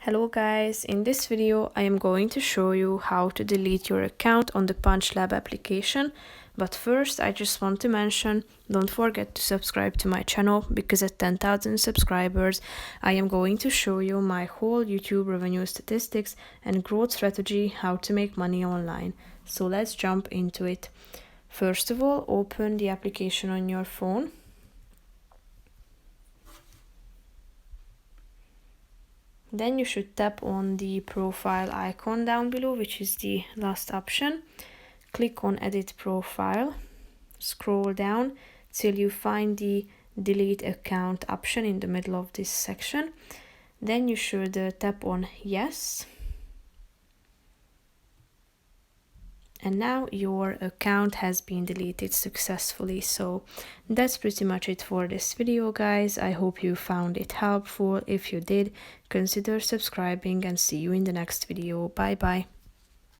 Hello guys, in this video I am going to show you how to delete your account on the PunchLab application. But first I just want to mention, don't forget to subscribe to my channel because at 10,000 subscribers I am going to show you my whole YouTube revenue statistics and growth strategy, how to make money online. So let's jump into it. First of all, open the application on your phone. Then you should tap on the profile icon down below, which is the last option. Click on edit profile, scroll down till you find the delete account option in the middle of this section. Then you should tap on yes. And now your account has been deleted successfully. So that's pretty much it for this video, guys. I hope you found it helpful. If you did, consider subscribing and see you in the next video. Bye bye.